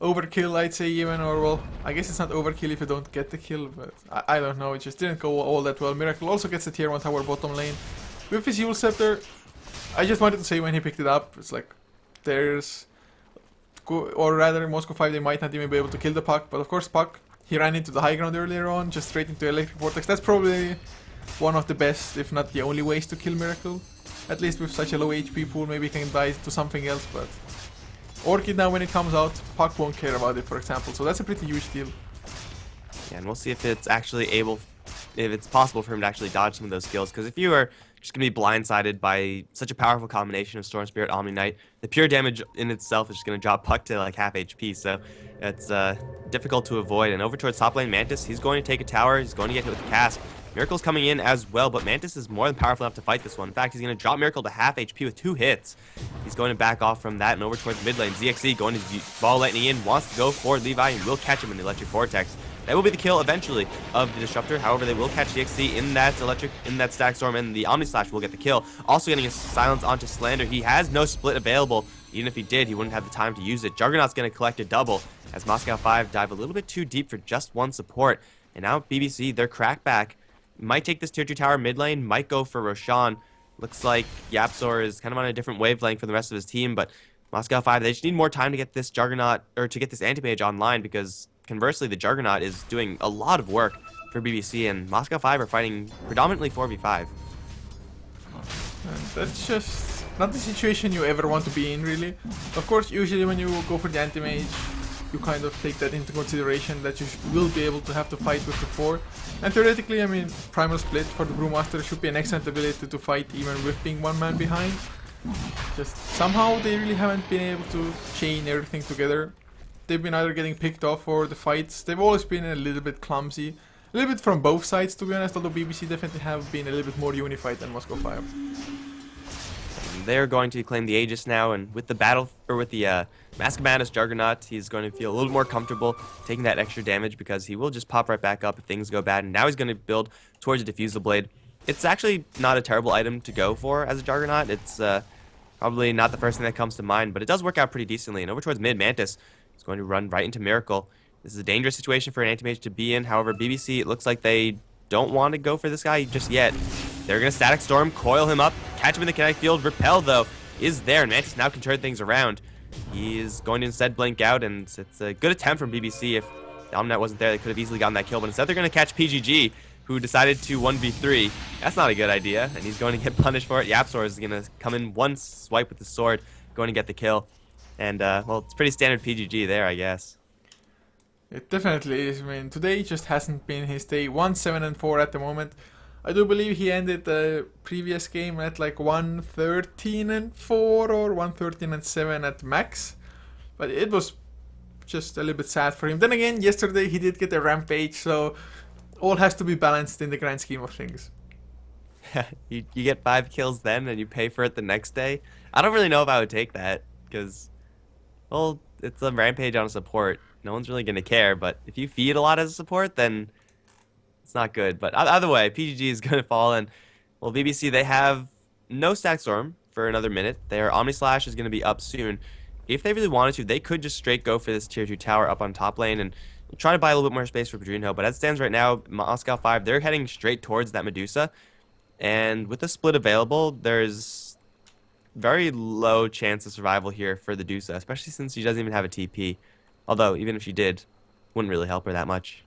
Overkill, I'd say even, or well, I guess it's not overkill if you don't get the kill, but I don't know, it just didn't go all that well. Miracle also gets the tier 1 tower bottom lane. With his Yule Scepter, I just wanted to say when he picked it up, it's like, there's... Or rather, Moscow 5, they might not even be able to kill the Puck, but of course Puck, he ran into the high ground earlier on, just straight into Electric Vortex. That's probably one of the best, if not the only ways to kill Miracle. At least with such a low HP pool, maybe he can die to something else, but... Orchid now when it comes out, Puck won't care about it, for example, so that's a pretty huge deal. Yeah, and we'll see if it's actually if it's possible for him to actually dodge some of those skills, because if you are just going to be blindsided by such a powerful combination of Storm Spirit, Omni Knight, the pure damage in itself is just going to drop Puck to like half HP, so it's difficult to avoid. And over towards top lane, Mantis, he's going to take a tower, he's going to get hit with the cast. Miracle's coming in as well, but Mantis is more than powerful enough to fight this one. In fact, he's going to drop Miracle to half HP with 2 hits. He's going to back off from that and over towards mid lane. ZXC going to ball lightning in, wants to go for Levi and will catch him in the Electric Vortex. That will be the kill eventually of the Disruptor. However, they will catch ZXC in that Static Storm, and the Omni Slash will get the kill. Also getting a silence onto Slander. He has no split available. Even if he did, he wouldn't have the time to use it. Juggernaut's going to collect a double as Moscow 5 dive a little bit too deep for just one support. And now BBC, their crackback, might take this tier 2 tower mid lane, might go for Roshan. Looks like Yapzor is kind of on a different wavelength for the rest of his team, but Moscow 5, they just need more time to get this Juggernaut, or to get this Anti-Mage online, because conversely, the Juggernaut is doing a lot of work for BBC, and Moscow 5 are fighting predominantly 4v5. And that's just not the situation you ever want to be in, really. Of course, usually when you go for the Anti-Mage, you kind of take that into consideration that you will be able to have to fight with the 4. And theoretically, I mean, Primal Split for the Brewmaster should be an excellent ability to fight even with being one man behind. Just somehow they really haven't been able to chain everything together. They've been either getting picked off or the fights. They've always been a little bit clumsy. A little bit from both sides, to be honest, although BBC definitely have been a little bit more unified than Moscow Fire. They're going to claim the Aegis now, and with the battle, or with the Mask of Madness Juggernaut, he's going to feel a little more comfortable taking that extra damage because he will just pop right back up if things go bad. And now he's going to build towards a Diffusal Blade. It's actually not a terrible item to go for as a Juggernaut. It's probably not the first thing that comes to mind, but it does work out pretty decently. And over towards mid, Mantis is going to run right into Miracle. This is a dangerous situation for an anti-mage to be in. However, BBC, it looks like they don't want to go for this guy just yet. They're going to Static Storm, coil him up, catch him in the kinetic field. Repel, though, is there, and Mantis now can turn things around. He is going to instead blink out, and it's a good attempt from BBC. If Dominat wasn't there, they could have easily gotten that kill, but instead they're going to catch PGG, who decided to 1v3. That's not a good idea, and he's going to get punished for it. Yapzor is going to come in one swipe with the sword, going to get the kill. And, well, it's pretty standard PGG there, I guess. It definitely is. I mean, today just hasn't been his day. 1-7-4 at the moment. I do believe he ended the previous game at like 1-13-4 or 1-13-7 at max. But it was just a little bit sad for him. Then again, yesterday he did get a rampage, so all has to be balanced in the grand scheme of things. you get 5 kills then and you pay for it the next day. I don't really know if I would take that because, well, it's a rampage on a support. No one's really going to care, but if you feed a lot as a support, then it's not good. But either way, PGG is going to fall, and, well, BBC, they have no Static Storm for another minute. Their Omni Slash is going to be up soon. If they really wanted to, they could just straight go for this tier 2 tower up on top lane and try to buy a little bit more space for Bridon. But as it stands right now, Moscow 5, they're heading straight towards that Medusa. And with the split available, there's very low chance of survival here for the Dusa, especially since she doesn't even have a TP. Although, even if she did, wouldn't really help her that much.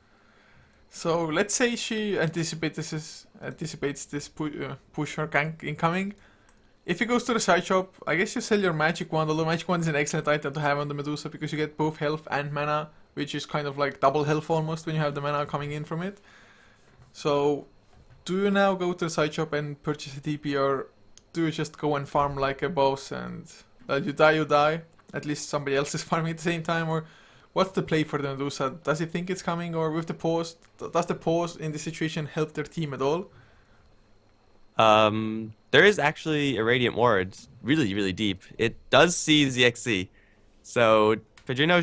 So let's say she anticipates this push or gank incoming. If he goes to the side shop, I guess you sell your Magic Wand, although Magic Wand is an excellent item to have on the Medusa because you get both health and mana, which is kind of like double health almost when you have the mana coming in from it. So, do you now go to the side shop and purchase a TP, or do you just go and farm like a boss and you die? At least somebody else is farming at the same time, or what's the play for the Medusa? Does he think it's coming, or with the pause, does the pause in this situation help their team at all? There is actually a Radiant Ward, really, really deep. It does see ZXC. So, Pedrino,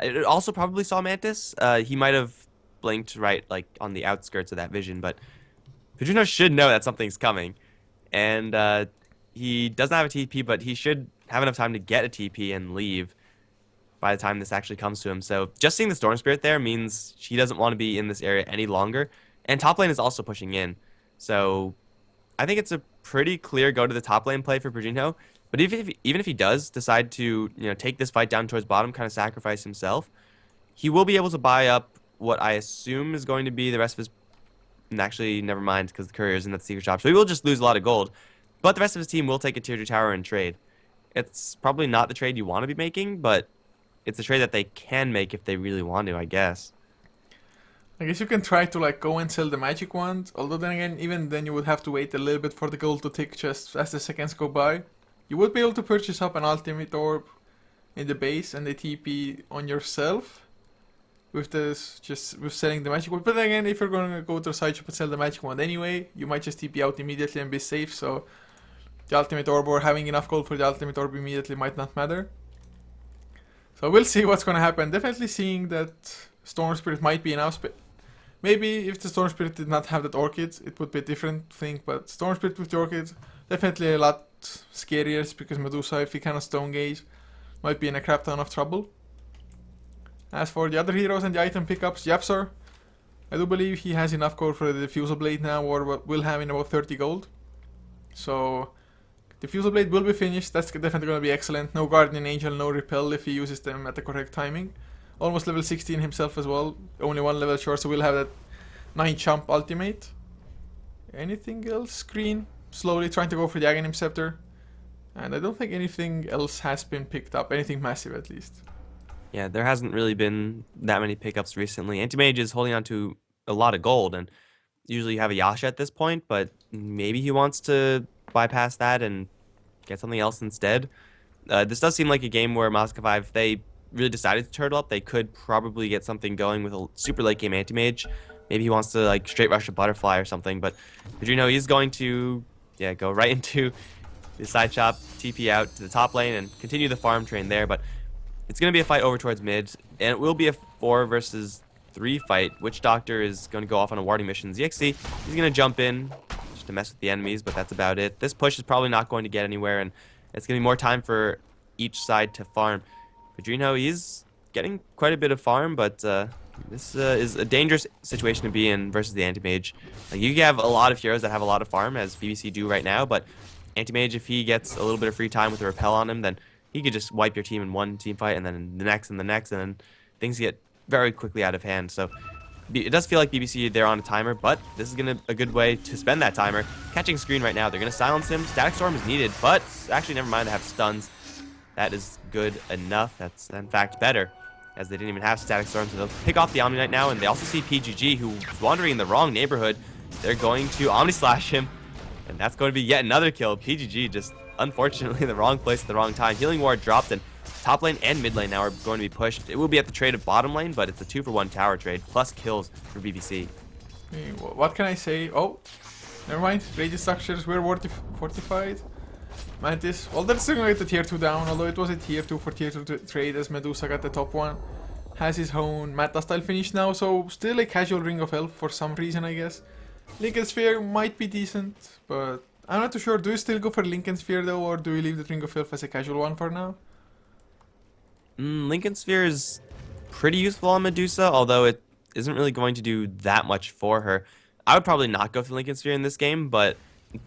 it also probably saw Mantis. He might have blinked right, like, on the outskirts of that vision, but Pedrino should know that something's coming. And, he doesn't have a TP, but he should have enough time to get a TP and leave by the time this actually comes to him. So just seeing the Storm Spirit there means he doesn't want to be in this area any longer. And top lane is also pushing in. So I think it's a pretty clear go to the top lane play for Bridon. But even if he does decide to, take this fight down towards bottom, kind of sacrifice himself, he will be able to buy up what I assume is going to be the rest of his... And actually, never mind, because the courier's in that secret shop. So he will just lose a lot of gold. But the rest of his team will take a tier 2 tower and trade. It's probably not the trade you want to be making, but it's a trade that they can make if they really want to, I guess. I guess you can try to like go and sell the Magic Wand, although then again, even then you would have to wait a little bit for the gold to tick just as the seconds go by. You would be able to purchase up an Ultimate Orb in the base and the TP on yourself with this, just with selling the Magic Wand. But then again, if you're going to go to the side shop and sell the Magic Wand anyway, you might just TP out immediately and be safe, so the Ultimate Orb or having enough gold for the Ultimate Orb immediately might not matter. So we'll see what's going to happen. Definitely seeing that Storm Spirit might be enough. Maybe if the Storm Spirit did not have that Orchid, it would be a different thing. But Storm Spirit with the Orchid, definitely a lot scarier because Medusa, if he cannot Stone Gauge, might be in a crap ton of trouble. As for the other heroes and the item pickups, Yapzor, I do believe he has enough gold for the Diffusal Blade now, or will have in about 30 gold. So Diffusal Blade will be finished. That's definitely going to be excellent. No Guardian Angel, no Repel if he uses them at the correct timing. Almost level 16 himself as well. Only one level short, so we'll have that 9 chump ultimate. Anything else? Green. Slowly trying to go for the Aghanim Scepter. And I don't think anything else has been picked up. Anything massive at least. Yeah, there hasn't really been that many pickups recently. Anti-Mage is holding on to a lot of gold, and usually you have a Yasha at this point, but maybe he wants to bypass that and get something else instead. This does seem like a game where Moscow 5, if they really decided to turtle up, they could probably get something going with a super late game anti-mage. Maybe he wants to like straight rush a butterfly or something. But Bridon, he's going to go right into the side chop, TP out to the top lane, and continue the farm train there. But it's going to be a fight over towards mid, and it will be a 4 versus 3 fight. Witch Doctor is going to go off on a warding mission. ZXC, he's going to jump in just to mess with the enemies, but that's about it. This push is probably not going to get anywhere, and it's going to be more time for each side to farm. Bridon, he's getting quite a bit of farm, but this is a dangerous situation to be in versus the Anti-Mage. Like, you have a lot of heroes that have a lot of farm, as BBC do right now, but Anti-Mage, if he gets a little bit of free time with a repel on him, then he could just wipe your team in one team fight, and then in the next, and the next, and then things get very quickly out of hand. So it does feel like BBC, they're on a timer, but this is a good way to spend that timer. Catching screen right now, they're going to silence him. Static Storm is needed, but actually, never mind, they have stuns. That is good enough. That's, in fact, better, as they didn't even have Static Storm, so they'll pick off the Omni Knight now, and they also see PGG, who's wandering in the wrong neighborhood. They're going to Omni Slash him, and that's going to be yet another kill. PGG just, unfortunately, in the wrong place at the wrong time. Healing Ward dropped, and top lane and mid lane now are going to be pushed. It will be at the trade of bottom lane, but it's a 2-for-1 tower trade, plus kills for BBC. Hey, what can I say? Oh, never mind. Radiant structures were fortified. Mantis, well, they're still going to get the tier 2 down, although it was a tier 2 for tier 2 trade, as Medusa got the top one. Has his own meta style finish now, so still a casual Ring of Health for some reason, I guess. Lincoln Sphere might be decent, but I'm not too sure. Do you still go for Lincoln Sphere though, or do you leave the Ring of Health as a casual one for now? Lincoln Sphere is pretty useful on Medusa, although it isn't really going to do that much for her. I would probably not go for Lincoln Sphere in this game, but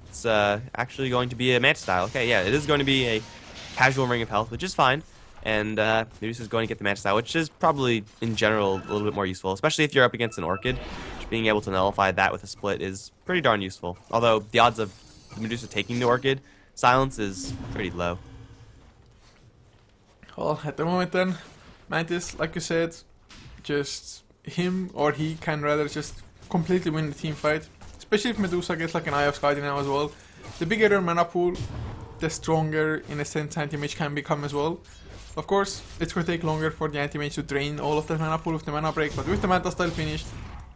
it's actually going to be a Manta style. Okay, yeah, it is going to be a casual Ring of Health, which is fine. And Medusa is going to get the Manta style, which is probably, in general, a little bit more useful, especially if you're up against an Orchid. Just being able to nullify that with a split is pretty darn useful. Although, the odds of Medusa taking the Orchid silence is pretty low. Well, at the moment then, Mantis, like you said, just him or he can rather just completely win the team fight. Especially if Medusa gets like an Eye of Skadi now as well. The bigger your mana pool, the stronger in a sense Anti-Mage can become as well. Of course, it's going to take longer for the Anti-Mage to drain all of the mana pool with the mana break, but with the Manta style finished,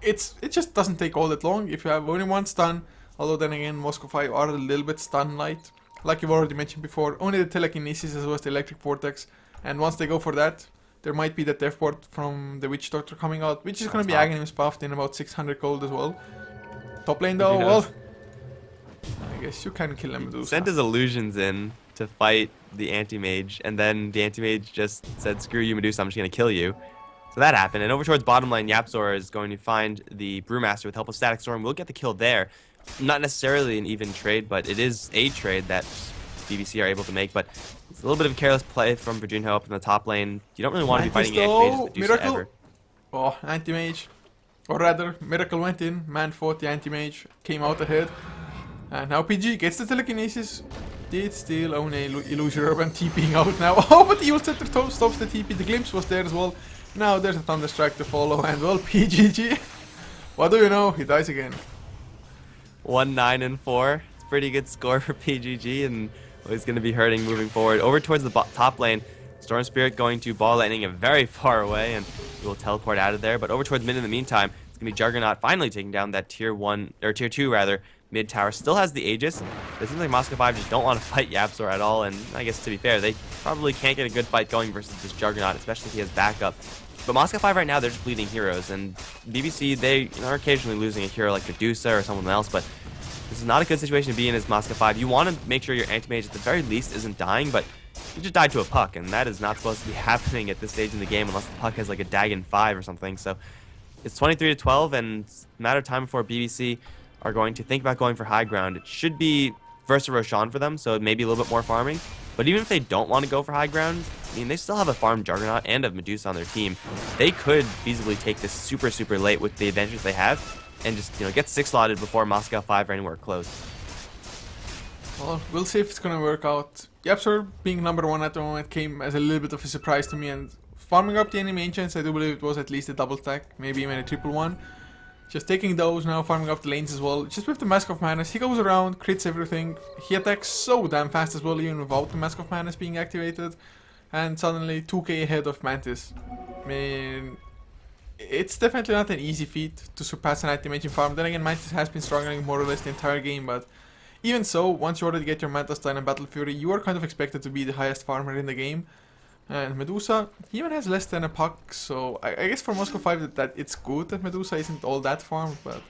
it just doesn't take all that long if you have only one stun. Although then again, Moscow 5 are a little bit stun light. Like you've already mentioned before, only the telekinesis as well as the electric vortex. And once they go for that, there might be the death port from the Witch Doctor coming out, which is going to be Aghanim's buffed in about 600 gold as well. Top lane though, well, I guess you can kill him. He sent his illusions in to fight the Anti-Mage, and then the Anti-Mage just said, screw you, Medusa, I'm just going to kill you. So that happened, and over towards bottom lane, Yapzor is going to find the Brewmaster with help of Static Storm. We'll get the kill there. Not necessarily an even trade, but it is a trade that BBC are able to make, but it's a little bit of a careless play from Bridon up in the top lane. You don't really want to be fighting Anti-Mage with Medusa ever. Oh, Anti-Mage. Or rather, Miracle went in, man fought the Anti-Mage, came out ahead. And now PG gets the telekinesis. Did still own a Illusion Urban TPing out now. Oh, but Evil Scepter stops the TP. The glimpse was there as well. Now there's a Thunderstrike to follow, and well, PGG. What do you know? He dies again. 1-9-4. It's a pretty good score for PGG, and he's going to be hurting moving forward. Over towards the top lane, Storm Spirit going to ball lightning it very far away, and he will teleport out of there. But over towards mid in the meantime, it's going to be Juggernaut finally taking down that tier 2 rather mid tower. Still has the Aegis. It seems like Moscow 5 just don't want to fight Yapzor at all, and I guess to be fair, they probably can't get a good fight going versus this Juggernaut, especially if he has backup. But Moscow 5 right now, they're just bleeding heroes, and BBC, they are occasionally losing a hero like Medusa or someone else, but this is not a good situation to be in as Moscow 5. You want to make sure your Anti-Mage at the very least isn't dying, but you just died to a puck, and that is not supposed to be happening at this stage in the game unless the puck has like a Dagon 5 or something. So it's 23-12, and it's a matter of time before BBC are going to think about going for high ground. It should be Versa Roshan for them, so it may be a little bit more farming. But even if they don't want to go for high ground, I mean, they still have a farm Juggernaut and a Medusa on their team. They could feasibly take this super, super late with the advantage they have and just, get 6-slotted before Moscow 5 are anywhere close. Well, we'll see if it's gonna work out. Yapzor being number 1 at the moment came as a little bit of a surprise to me, and farming up the enemy ancients, I do believe it was at least a double stack, maybe even a triple one. Just taking those now, farming up the lanes as well. Just with the Mask of Madness, he goes around, crits everything. He attacks so damn fast as well, even without the Mask of Madness being activated. And suddenly 2k ahead of Mantis. I mean, it's definitely not an easy feat to surpass an anti-mage in farm. Then again, Mantis has been struggling more or less the entire game, but even so, once you already get your Manta Stun and Battle Fury, you are kind of expected to be the highest farmer in the game. And Medusa, he even has less than a puck, so I guess for Moscow 5 that it's good that Medusa isn't all that farmed, but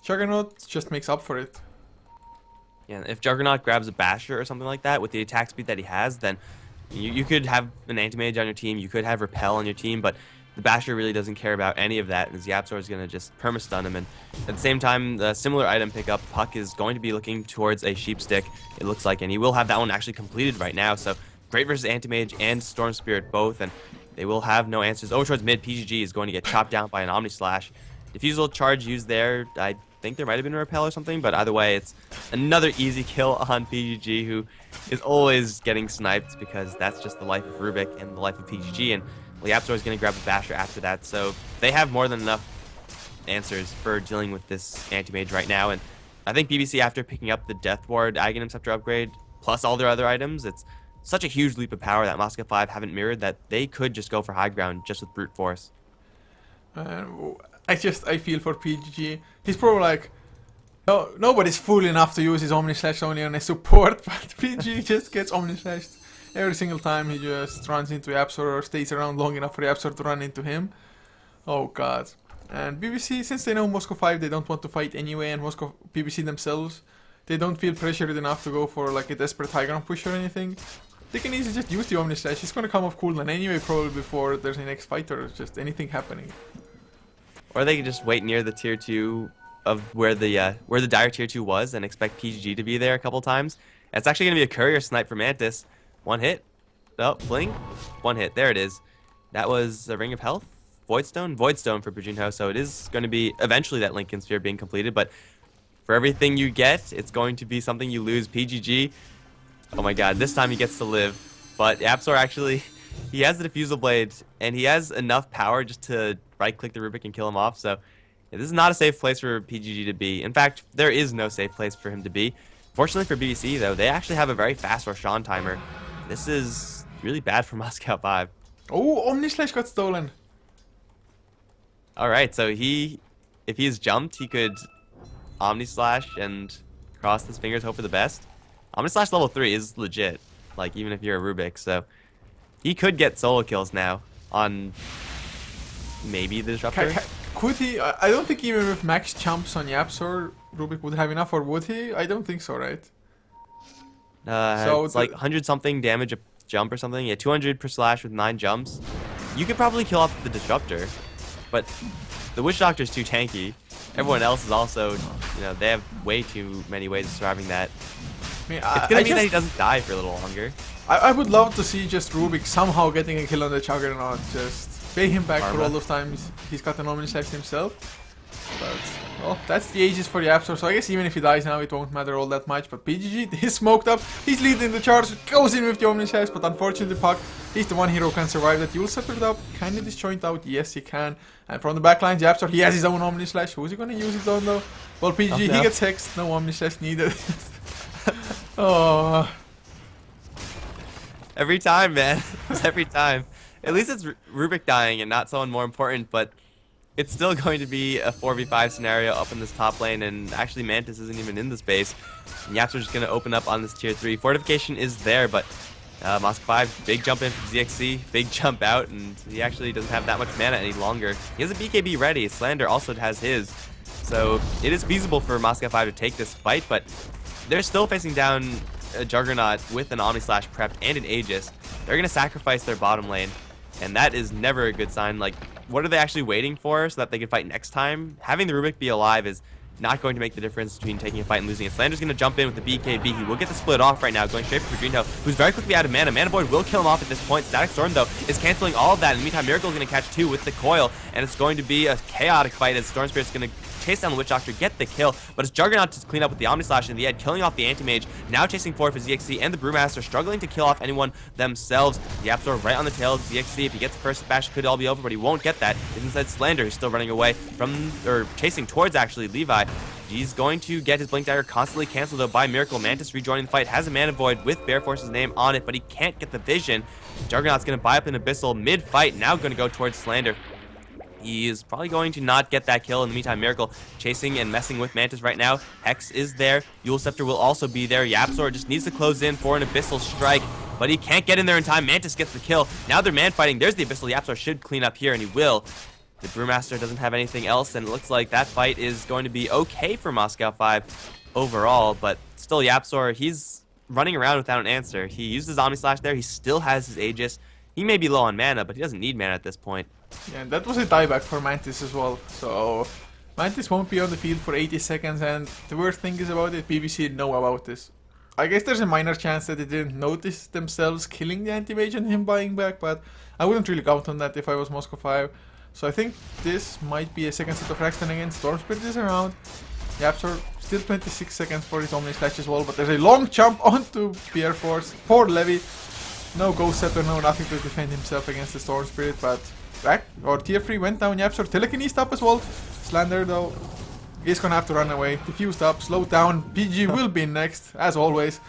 Juggernaut just makes up for it. Yeah, if Juggernaut grabs a Basher or something like that with the attack speed that he has, then you could have an Anti-Mage on your team, you could have Repel on your team, but the Basher really doesn't care about any of that, as Yapzor is going to just perma-stun him. And at the same time, the similar item pickup, Puck is going to be looking towards a Sheep Stick, it looks like, and he will have that one actually completed right now. So great versus Anti-Mage and Storm Spirit both, and they will have no answers. Over towards mid, PGG is going to get chopped down by an Omni Slash. Diffusal charge used there, I think there might have been a Repel or something, but either way, it's another easy kill on PGG, who is always getting sniped because that's just the life of Rubik and the life of PGG. And Yapzor is going to grab a Basher after that, so they have more than enough answers for dealing with this anti-mage right now. And I think BBC, after picking up the Death Ward Aghanim Scepter upgrade, plus all their other items, it's such a huge leap of power that Moscow 5 haven't mirrored that they could just go for high ground just with brute force. I feel for PGG. He's probably like, no, nobody's fool enough to use his Omni Slash only on a support, but PGG just gets Omni Slashed every single time. He just runs into Yapzor or stays around long enough for Yapzor to run into him. Oh god. And BBC, since they know Moscow 5, they don't want to fight anyway, and BBC themselves, they don't feel pressured enough to go for like a desperate high ground push or anything. They can easily just use the Omni Slash. He's gonna come off cooldown anyway, probably before there's a next fight or just anything happening. Or they could just wait near the tier 2 of where the dire tier 2 was and expect PGG to be there a couple times. It's actually gonna be a courier snipe for Mantis. One hit. Oh, bling. One hit. There it is. That was a Ring of Health. Voidstone? Voidstone for Bridon. So it is going to be eventually that Lincoln Sphere being completed, but for everything you get, it's going to be something you lose. PGG. Oh my god, this time he gets to live. But Yapzor actually, he has the Diffusal Blade, and he has enough power just to right-click the Rubik and kill him off. So yeah, this is not a safe place for PGG to be. In fact, there is no safe place for him to be. Fortunately for BBC, though, they actually have a very fast Roshan timer. This is really bad for Moscow 5. Oh, Omni Slash got stolen. Alright, so if he is jumped, he could Omni Slash and cross his fingers, hope for the best. Omni Slash level 3 is legit, like even if you're a Rubik, so he could get solo kills now on maybe the Disruptor. Could he? I don't think even with max jumps on Yapzor, Rubik would have enough, or would he? I don't think so, right? So it's like 100 something damage a jump or something. Yeah, 200 per slash with 9 jumps. You could probably kill off the Disruptor, but the Witch Doctor is too tanky. Everyone else is also, they have way too many ways of surviving that. I mean, it's gonna mean that he doesn't die for a little longer. I would love to see just Rubik somehow getting a kill on the Juggernaut. Just pay him back for all those times he's got an Omni Slash himself. But, well, that's the ages for Yapzor, so I guess even if he dies now, it won't matter all that much. But PGG, he's smoked up, he's leading the charge, goes in with the Omni Slash, but unfortunately Puck, he's the one hero who can survive that. You'll set it up, kind of disjoint out, yes he can. And from the backline, Yapzor, he has his own Omni Slash. Who's he gonna use it on though? Well, PGG, he gets hexed, no Omni Slash needed. Oh. Every time, man. Every time. At least it's Rubik dying and not someone more important, but it's still going to be a 4v5 scenario up in this top lane, and actually Mantis isn't even in the space. And Yapzor just going to open up on this tier 3. Fortification is there, but Moscow 5, big jump in from ZXC, big jump out, and he actually doesn't have that much mana any longer. He has a BKB ready. Slander also has his. So it is feasible for Moscow 5 to take this fight, but they're still facing down a Juggernaut with an Omni Slash prepped and an Aegis. They're going to sacrifice their bottom lane, and that is never a good sign. Like, what are they actually waiting for so that they can fight next time? Having the Rubik be alive is not going to make the difference between taking a fight and losing it. Slander's going to jump in with the BKB. He will get the split off right now, going straight for Bridon, who's very quickly out of mana. Mana Void will kill him off at this point. Static Storm, though, is canceling all of that. In the meantime, Miracle is going to catch 2 with the coil, and it's going to be a chaotic fight as Storm Spirit's going to chase down the Witch Doctor, get the kill, but it's Juggernaut to clean up with the Omni Slash in the end, killing off the Anti-Mage, now chasing forward for ZXC and the Brewmaster, struggling to kill off anyone themselves. The Yapzor right on the tail of ZXC. If he gets the first bash, it could all be over, but he won't get that. It's instead Slander, who's still running away from, or chasing towards actually Levi. He's going to get his Blink Dagger constantly canceled though by Miracle. Mantis rejoining the fight, has a Mana Void with Bear Force's name on it, but he can't get the vision. Juggernaut's going to buy up an Abyssal mid-fight, now going to go towards Slander. He is probably going to not get that kill. In the meantime, Miracle chasing and messing with Mantis right now. Hex is there. Eul Scepter will also be there. Yapzor just needs to close in for an Abyssal Strike, but he can't get in there in time. Mantis gets the kill. Now they're man fighting. There's the Abyssal. Yapzor should clean up here, and he will. The Brewmaster doesn't have anything else, and it looks like that fight is going to be okay for Moscow 5 overall, but still Yapzor, he's running around without an answer. He used his Omni Slash there. He still has his Aegis. He may be low on mana, but he doesn't need mana at this point. Yeah, and that was a dieback for Mantis as well. So Mantis won't be on the field for 80 seconds, and the worst thing is about it, BBC know about this. I guess there's a minor chance that they didn't notice themselves killing the anti-mage and him buying back, but I wouldn't really count on that if I was Moscow 5. So I think this might be a second set of racks. Then again, Storm Spirit is around. Yapzor still 26 seconds for his Omni Slash as well, but there's a long jump onto Pierre Force for Levy. No Ghost Scepter, no nothing to defend himself against the Storm Spirit, but back or tier 3 went down. Yapzor telekinesed up as well. Slander though, he's gonna have to run away. Diffused up, slowed down. PG will be next, as always.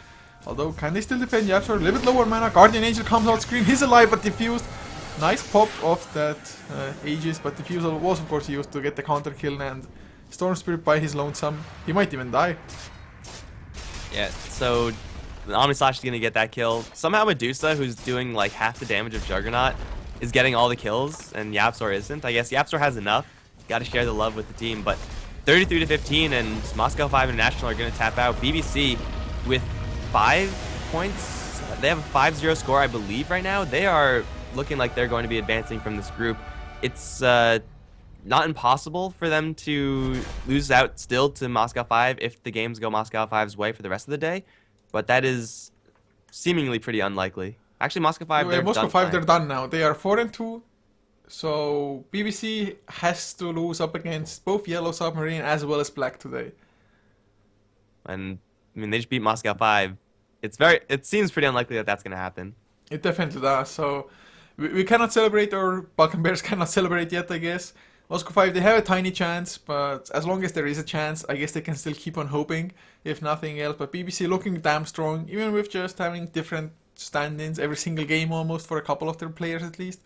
Although, can they still defend Yapzor? A little bit lower mana. Guardian Angel comes out screen. He's alive, but diffused. Nice pop of that Aegis, but Diffusal was of course used to get the counter kill, and Storm Spirit by his lonesome. He might even die. Yeah, so the Omni Slash is going to get that kill. Somehow Medusa, who's doing like half the damage of Juggernaut, is getting all the kills, and Yapzor isn't. I guess Yapzor has enough. Got to share the love with the team, but 33-15, and Moscow 5 International are going to tap out. BBC with 5 points. They have a 5-0 score, I believe, right now. They are looking like they're going to be advancing from this group. It's not impossible for them to lose out still to Moscow 5 if the games go Moscow 5's way for the rest of the day, but that is seemingly pretty unlikely. Actually, Moscow 5, they're Moscow done 5, they're done now. They are 4-2, so BBC has to lose up against both Yellow Submarine as well as Black today. And I mean, they just beat Moscow 5. It seems pretty unlikely that that's going to happen. It definitely does. So we cannot celebrate, or Balkan Bears cannot celebrate yet, I guess. Moscow 5, they have a tiny chance, but as long as there is a chance, I guess they can still keep on hoping, if nothing else. But BBC looking damn strong, even with just having different stand-ins every single game almost for a couple of their players at least.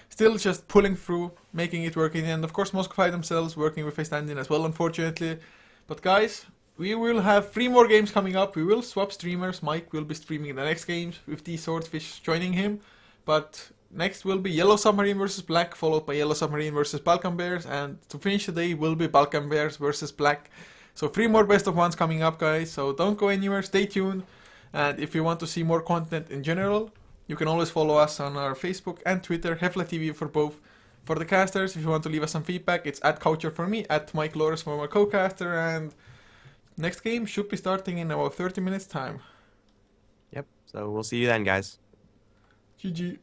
Still just pulling through, making it working, and of course Moscow 5 themselves working with a stand-in as well, unfortunately. But guys, we will have 3 more games coming up. We will swap streamers. Mike will be streaming in the next games with the Swordfish joining him. But next will be Yellow Submarine versus Black, followed by Yellow Submarine versus Balkan Bears, and to finish the day will be Balkan Bears versus Black. So 3 more best of ones coming up, guys, so don't go anywhere, stay tuned. And if you want to see more content in general, you can always follow us on our Facebook and Twitter, HeflaTV for both. For the casters, if you want to leave us some feedback, it's at Coucher for me, at Mike Loris for my co-caster, and next game should be starting in about 30 minutes time. Yep, so we'll see you then, guys. GG.